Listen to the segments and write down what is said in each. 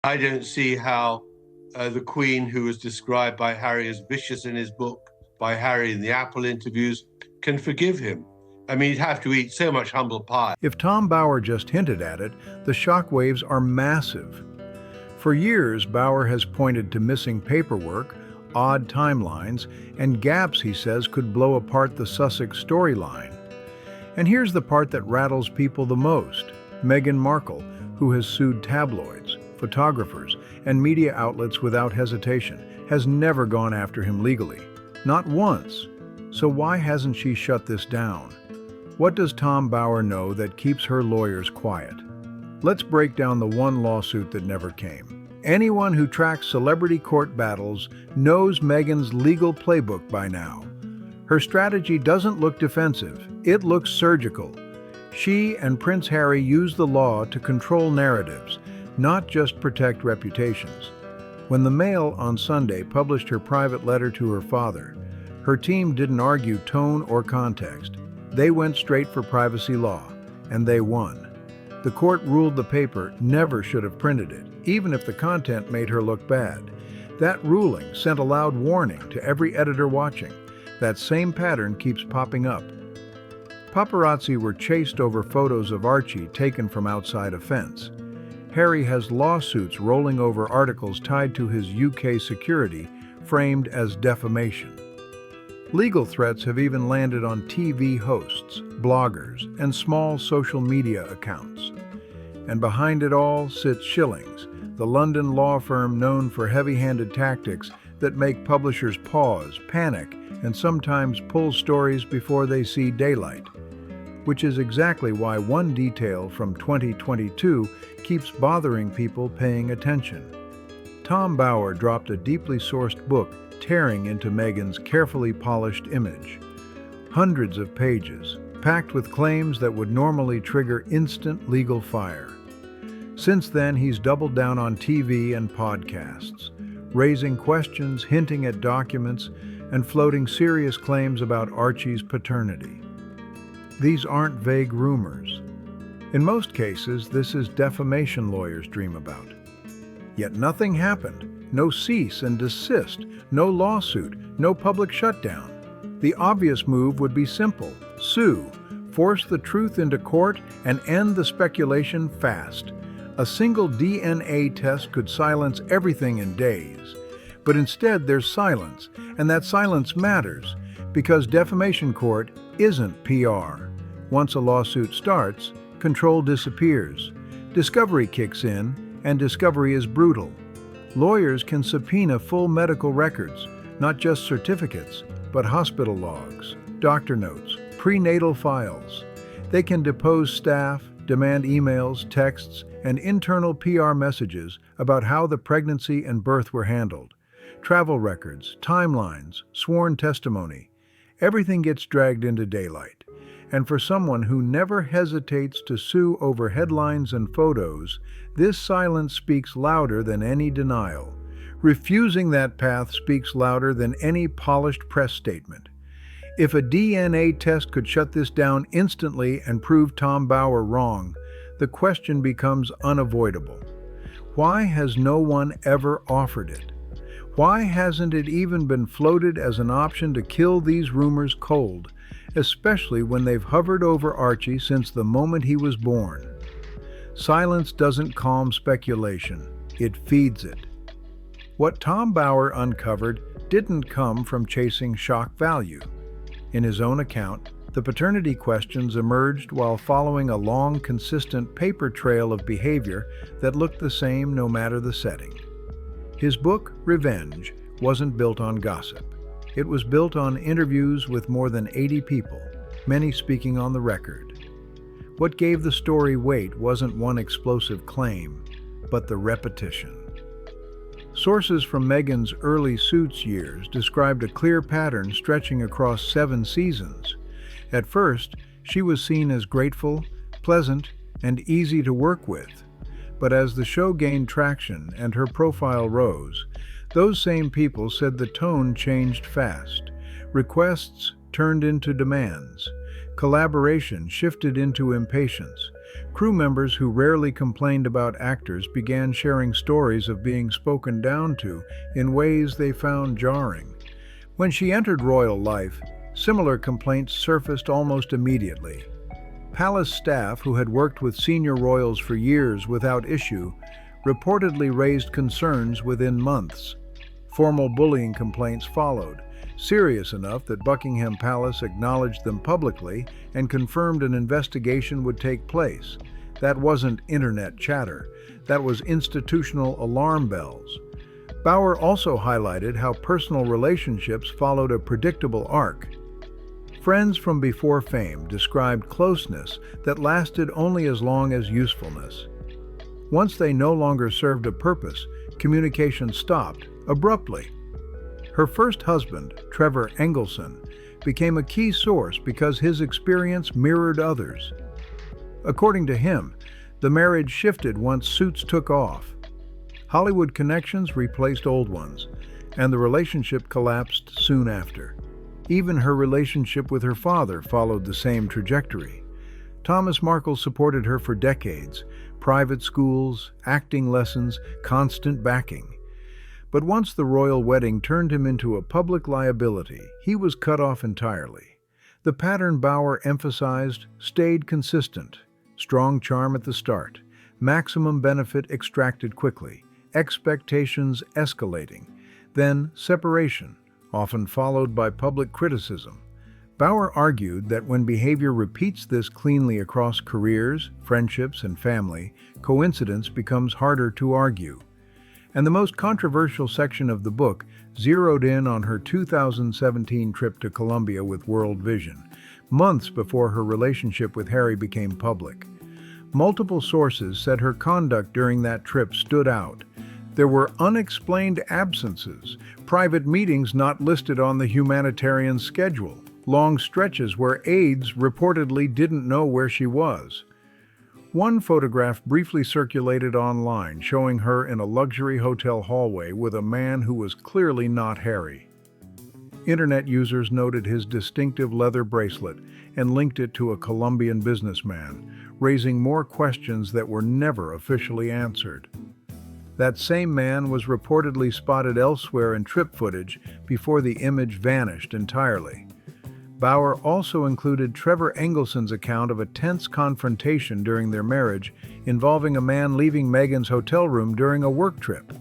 I don't see how the Queen, who was described by Harry as vicious in his book, by Harry in the Apple interviews, can forgive him. I mean, he'd have to eat so much humble pie. If Tom Bauer just hinted at it, the shockwaves are massive. For years, Bauer has pointed to missing paperwork, odd timelines, and gaps he says could blow apart the Sussex storyline. And here's the part that rattles people the most. Meghan Markle, who has sued tabloids, photographers, and media outlets without hesitation, has never gone after him legally. Not once. So why hasn't she shut this down? What does Tom Bauer know that keeps her lawyers quiet? Let's break down the one lawsuit that never came. Anyone who tracks celebrity court battles knows Meghan's legal playbook by now. Her strategy doesn't look defensive, it looks surgical. She and Prince Harry use the law to control narratives, not just protect reputations. When the Mail on Sunday published her private letter to her father, her team didn't argue tone or context. They went straight for privacy law, and they won. The court ruled the paper never should have printed it, even if the content made her look bad. That ruling sent a loud warning to every editor watching. That same pattern keeps popping up. Paparazzi were chased over photos of Archie taken from outside a fence. Harry has lawsuits rolling over articles tied to his UK security, framed as defamation. Legal threats have even landed on TV hosts, bloggers, and small social media accounts. And behind it all sits Schillings, the London law firm known for heavy-handed tactics that make publishers pause, panic, and sometimes pull stories before they see daylight. Which is exactly why one detail from 2022 keeps bothering people paying attention. Tom Bauer dropped a deeply sourced book tearing into Meghan's carefully polished image. Hundreds of pages, packed with claims that would normally trigger instant legal fire. Since then, he's doubled down on TV and podcasts, raising questions, hinting at documents, and floating serious claims about Archie's paternity. These aren't vague rumors. In most cases, this is defamation lawyers dream about. Yet nothing happened. No cease and desist, no lawsuit, no public shutdown. The obvious move would be simple: sue, force the truth into court, and end the speculation fast. A single DNA test could silence everything in days. But instead, there's silence, and that silence matters, because defamation court isn't PR. Once a lawsuit starts, control disappears. Discovery kicks in, and discovery is brutal. Lawyers can subpoena full medical records, not just certificates, but hospital logs, doctor notes, prenatal files. They can depose staff, demand emails, texts, and internal PR messages about how the pregnancy and birth were handled. Travel records, timelines, sworn testimony. Everything gets dragged into daylight. And for someone who never hesitates to sue over headlines and photos, this silence speaks louder than any denial. Refusing that path speaks louder than any polished press statement. If a DNA test could shut this down instantly and prove Tom Bauer wrong, the question becomes unavoidable. Why has no one ever offered it? Why hasn't it even been floated as an option to kill these rumors cold, especially when they've hovered over Archie since the moment he was born? Silence doesn't calm speculation, it feeds it. What Tom Bauer uncovered didn't come from chasing shock value. In his own account, the paternity questions emerged while following a long, consistent paper trail of behavior that looked the same no matter the setting. His book, Revenge, wasn't built on gossip. It was built on interviews with more than 80 people, many speaking on the record. What gave the story weight wasn't one explosive claim, but the repetition. Sources from Meghan's early Suits years described a clear pattern stretching across 7 seasons. At first, she was seen as grateful, pleasant, and easy to work with. But as the show gained traction and her profile rose, those same people said the tone changed fast. Requests turned into demands. Collaboration shifted into impatience. Crew members who rarely complained about actors began sharing stories of being spoken down to in ways they found jarring. When she entered royal life, similar complaints surfaced almost immediately. Palace staff who had worked with senior royals for years without issue reportedly raised concerns within months. Formal bullying complaints followed, serious enough that Buckingham Palace acknowledged them publicly and confirmed an investigation would take place. That wasn't internet chatter. That was institutional alarm bells. Bauer also highlighted how personal relationships followed a predictable arc. Friends from before fame described closeness that lasted only as long as usefulness. Once they no longer served a purpose, communication stopped abruptly. Her first husband, Trevor Engelson, became a key source because his experience mirrored others. According to him, the marriage shifted once Suits took off. Hollywood connections replaced old ones, and the relationship collapsed soon after. Even her relationship with her father followed the same trajectory. Thomas Markle supported her for decades, private schools, acting lessons, constant backing. But once the royal wedding turned him into a public liability, he was cut off entirely. The pattern Bauer emphasized stayed consistent. Strong charm at the start, maximum benefit extracted quickly, expectations escalating, then separation, often followed by public criticism. Bauer argued that when behavior repeats this cleanly across careers, friendships, and family, coincidence becomes harder to argue. And the most controversial section of the book zeroed in on her 2017 trip to Colombia with World Vision, months before her relationship with Harry became public. Multiple sources said her conduct during that trip stood out. There were unexplained absences, private meetings not listed on the humanitarian schedule, long stretches where aides reportedly didn't know where she was. One photograph briefly circulated online showing her in a luxury hotel hallway with a man who was clearly not Harry. Internet users noted his distinctive leather bracelet and linked it to a Colombian businessman, raising more questions that were never officially answered. That same man was reportedly spotted elsewhere in trip footage before the image vanished entirely. Bauer also included Trevor Engelson's account of a tense confrontation during their marriage involving a man leaving Meghan's hotel room during a work trip.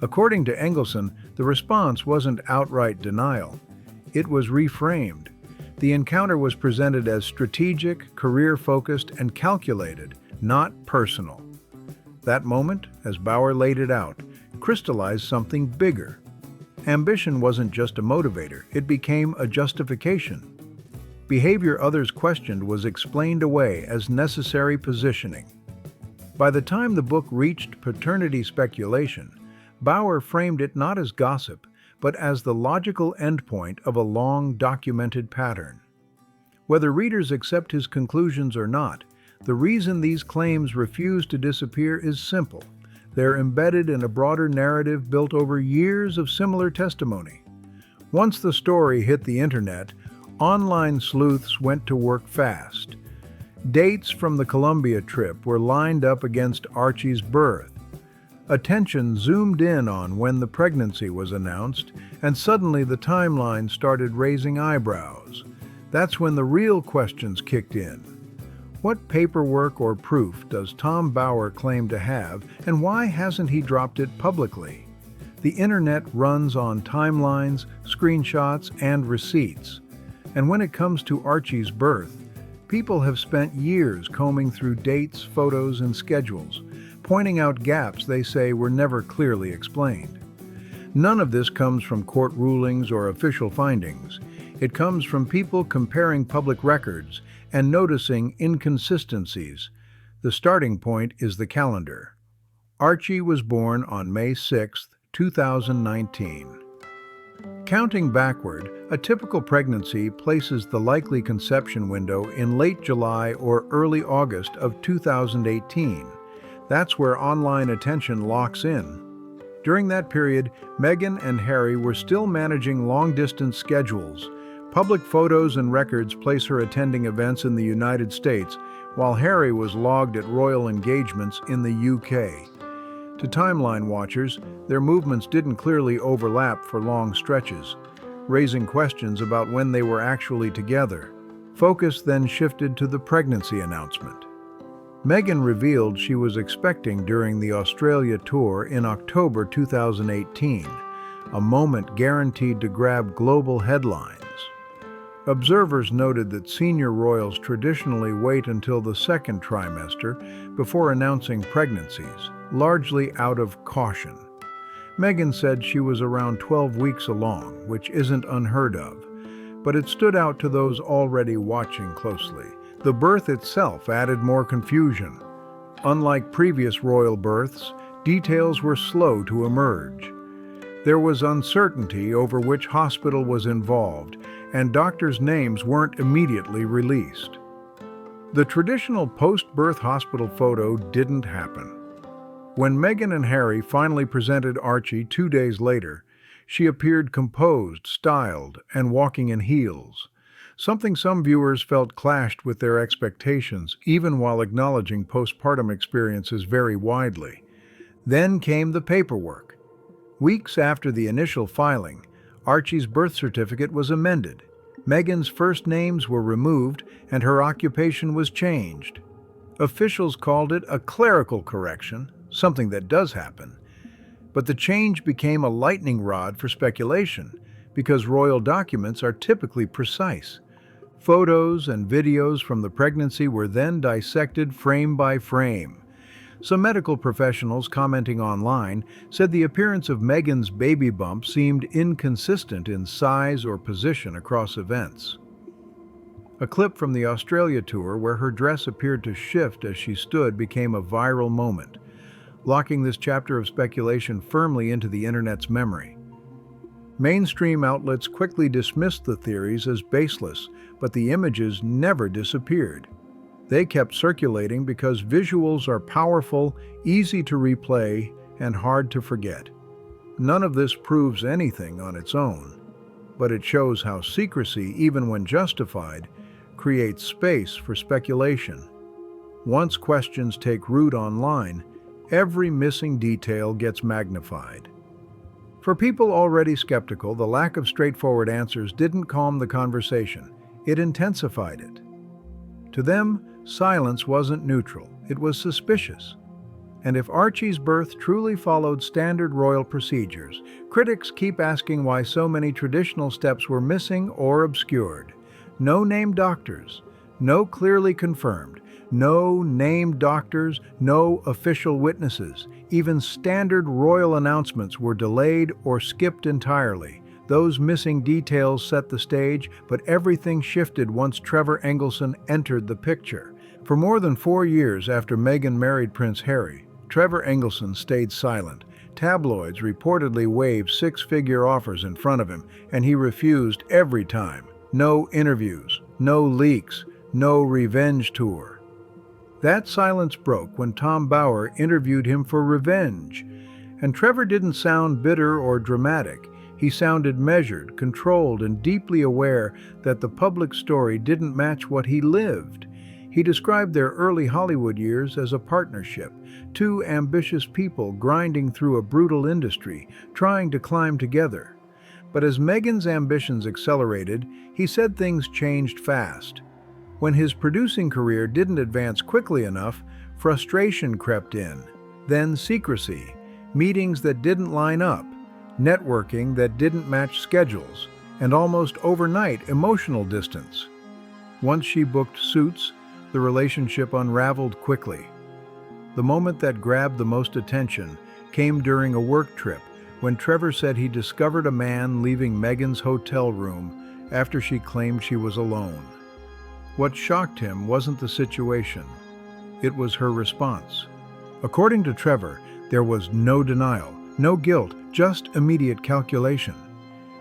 According to Engelson, the response wasn't outright denial. It was reframed. The encounter was presented as strategic, career-focused, and calculated, not personal. That moment, as Bauer laid it out, crystallized something bigger. Ambition wasn't just a motivator, it became a justification. Behavior others questioned was explained away as necessary positioning. By the time the book reached paternity speculation, Bauer framed it not as gossip, but as the logical endpoint of a long documented pattern. Whether readers accept his conclusions or not, the reason these claims refuse to disappear is simple. They're embedded in a broader narrative built over years of similar testimony. Once the story hit the internet, online sleuths went to work fast. Dates from the Colombia trip were lined up against Archie's birth. Attention zoomed in on when the pregnancy was announced, and suddenly the timeline started raising eyebrows. That's when the real questions kicked in. What paperwork or proof does Tom Bauer claim to have, and why hasn't he dropped it publicly? The internet runs on timelines, screenshots, and receipts. And when it comes to Archie's birth, people have spent years combing through dates, photos, and schedules, pointing out gaps they say were never clearly explained. None of this comes from court rulings or official findings. It comes from people comparing public records and noticing inconsistencies. The starting point is the calendar. Archie was born on May 6, 2019. Counting backward, a typical pregnancy places the likely conception window in late July or early August of 2018. That's where online attention locks in. During that period, Meghan and Harry were still managing long-distance schedules. Public photos and records place her attending events in the United States, while Harry was logged at royal engagements in the UK. To timeline watchers, their movements didn't clearly overlap for long stretches, raising questions about when they were actually together. Focus then shifted to the pregnancy announcement. Meghan revealed she was expecting during the Australia tour in October 2018, a moment guaranteed to grab global headlines. Observers noted that senior royals traditionally wait until the second trimester before announcing pregnancies, largely out of caution. Meghan said she was around 12 weeks along, which isn't unheard of, but it stood out to those already watching closely. The birth itself added more confusion. Unlike previous royal births, details were slow to emerge. There was uncertainty over which hospital was involved, and doctors' names weren't immediately released. The traditional post-birth hospital photo didn't happen. When Meghan and Harry finally presented Archie 2 days later, she appeared composed, styled, and walking in heels, something some viewers felt clashed with their expectations, even while acknowledging postpartum experiences vary widely. Then came the paperwork. Weeks after the initial filing, Archie's birth certificate was amended. Meghan's first names were removed and her occupation was changed. Officials called it a clerical correction, something that does happen. But the change became a lightning rod for speculation, because royal documents are typically precise. Photos and videos from the pregnancy were then dissected frame by frame. Some medical professionals commenting online said the appearance of Meghan's baby bump seemed inconsistent in size or position across events. A clip from the Australia tour where her dress appeared to shift as she stood became a viral moment, locking this chapter of speculation firmly into the internet's memory. Mainstream outlets quickly dismissed the theories as baseless, but the images never disappeared. They kept circulating because visuals are powerful, easy to replay, and hard to forget. None of this proves anything on its own, but it shows how secrecy, even when justified, creates space for speculation. Once questions take root online, every missing detail gets magnified. For people already skeptical, the lack of straightforward answers didn't calm the conversation, it intensified it. To them, silence wasn't neutral, it was suspicious. And if Archie's birth truly followed standard royal procedures, critics keep asking why so many traditional steps were missing or obscured. No named doctors, no clearly confirmed, no named doctors, no official witnesses. Even standard royal announcements were delayed or skipped entirely. Those missing details set the stage, but everything shifted once Trevor Engelson entered the picture. For more than 4 years after Meghan married Prince Harry, Trevor Engelson stayed silent. Tabloids reportedly waved six-figure offers in front of him, and he refused every time. No interviews, no leaks, no revenge tour. That silence broke when Tom Bauer interviewed him for Revenge, and Trevor didn't sound bitter or dramatic. He sounded measured, controlled, and deeply aware that the public story didn't match what he lived. He described their early Hollywood years as a partnership, two ambitious people grinding through a brutal industry, trying to climb together. But as Meghan's ambitions accelerated, he said things changed fast. When his producing career didn't advance quickly enough, frustration crept in. Then secrecy, meetings that didn't line up, networking that didn't match schedules, and almost overnight emotional distance. Once she booked suits, the relationship unraveled quickly. The moment that grabbed the most attention came during a work trip when Trevor said he discovered a man leaving Meghan's hotel room after she claimed she was alone. What shocked him wasn't the situation, it was her response. According to Trevor, there was no denial, no guilt, just immediate calculation.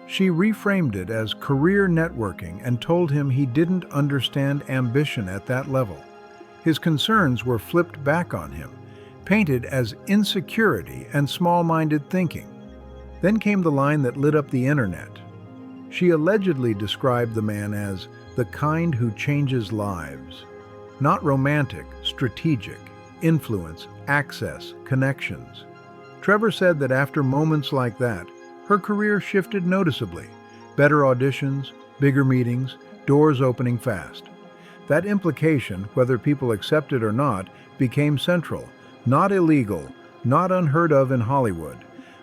She reframed it as career networking and told him he didn't understand ambition at that level. His concerns were flipped back on him, painted as insecurity and small-minded thinking. Then came the line that lit up the internet. She allegedly described the man as the kind who changes lives. Not romantic, strategic, influence, access, connections. Trevor said that after moments like that, her career shifted noticeably. Better auditions, bigger meetings, doors opening fast. That implication, whether people accept it or not, became central, not illegal, not unheard of in Hollywood.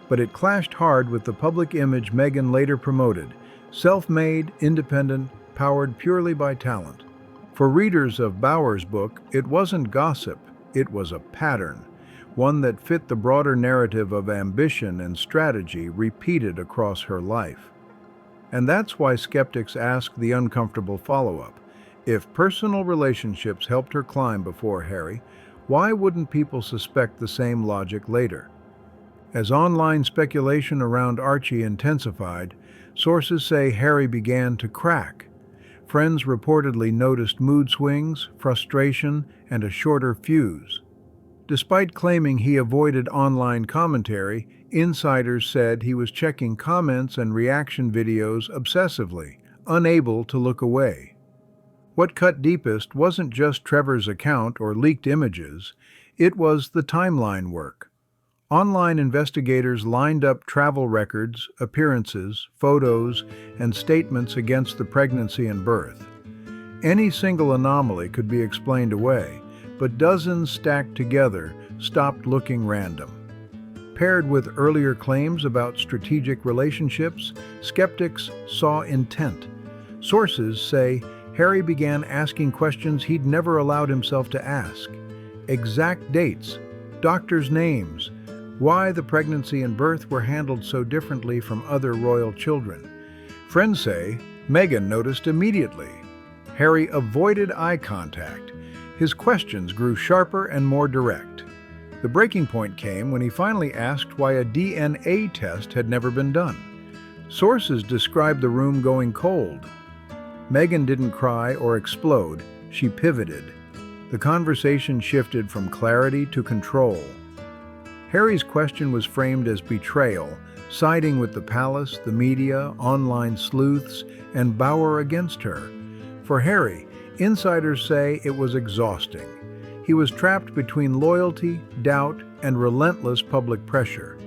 But it clashed hard with the public image Meghan later promoted, self-made, independent, powered purely by talent. For readers of Bauer's book, it wasn't gossip, it was a pattern, one that fit the broader narrative of ambition and strategy repeated across her life. And that's why skeptics ask the uncomfortable follow-up. If personal relationships helped her climb before Harry, why wouldn't people suspect the same logic later? As online speculation around Archie intensified, sources say Harry began to crack. Friends reportedly noticed mood swings, frustration, and a shorter fuse. Despite claiming he avoided online commentary, insiders said he was checking comments and reaction videos obsessively, unable to look away. What cut deepest wasn't just Trevor's account or leaked images, it was the timeline work. Online investigators lined up travel records, appearances, photos, and statements against the pregnancy and birth. Any single anomaly could be explained away, but dozens stacked together stopped looking random. Paired with earlier claims about strategic relationships, skeptics saw intent. Sources say Harry began asking questions he'd never allowed himself to ask. Exact dates, doctors' names, why the pregnancy and birth were handled so differently from other royal children. Friends say Meghan noticed immediately. Harry avoided eye contact. His questions grew sharper and more direct. The breaking point came when he finally asked why a DNA test had never been done. Sources described the room going cold. Meghan didn't cry or explode, she pivoted. The conversation shifted from clarity to control. Harry's question was framed as betrayal, siding with the palace, the media, online sleuths, and Bauer against her. For Harry, insiders say it was exhausting. He was trapped between loyalty, doubt, and relentless public pressure.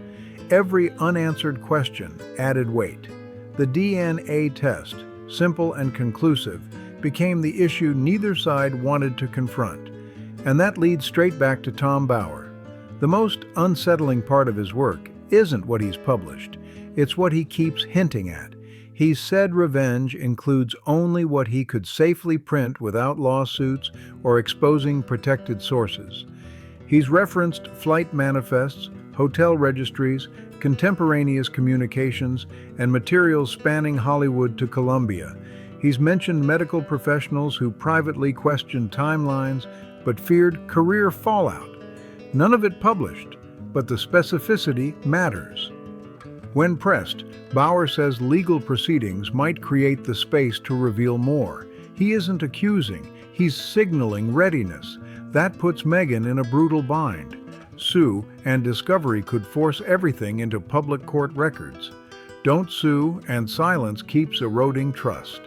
Every unanswered question added weight. The DNA test, simple and conclusive, became the issue neither side wanted to confront. And that leads straight back to Tom Bauer. The most unsettling part of his work isn't what he's published, it's what he keeps hinting at. He's said revenge includes only what he could safely print without lawsuits or exposing protected sources. He's referenced flight manifests, hotel registries, contemporaneous communications, and materials spanning Hollywood to Colombia. He's mentioned medical professionals who privately questioned timelines but feared career fallout. None of it published, but the specificity matters. When pressed, Bauer says legal proceedings might create the space to reveal more. He isn't accusing, he's signaling readiness. That puts Meghan in a brutal bind. Sue and discovery could force everything into public court records. Don't sue, and silence keeps eroding trust.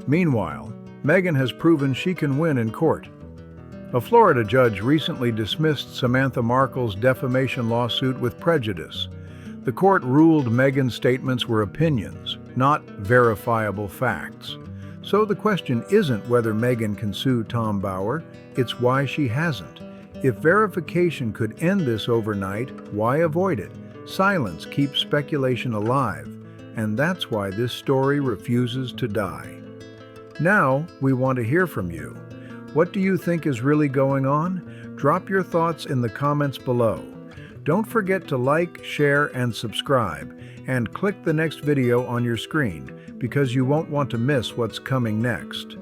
Meanwhile, Meghan has proven she can win in court. A Florida judge recently dismissed Samantha Markle's defamation lawsuit with prejudice. The court ruled Meghan's statements were opinions, not verifiable facts. So the question isn't whether Meghan can sue Tom Bauer, it's why she hasn't. If verification could end this overnight, why avoid it? Silence keeps speculation alive, and that's why this story refuses to die. Now, we want to hear from you. What do you think is really going on? Drop your thoughts in the comments below. Don't forget to like, share, and subscribe, and click the next video on your screen because you won't want to miss what's coming next.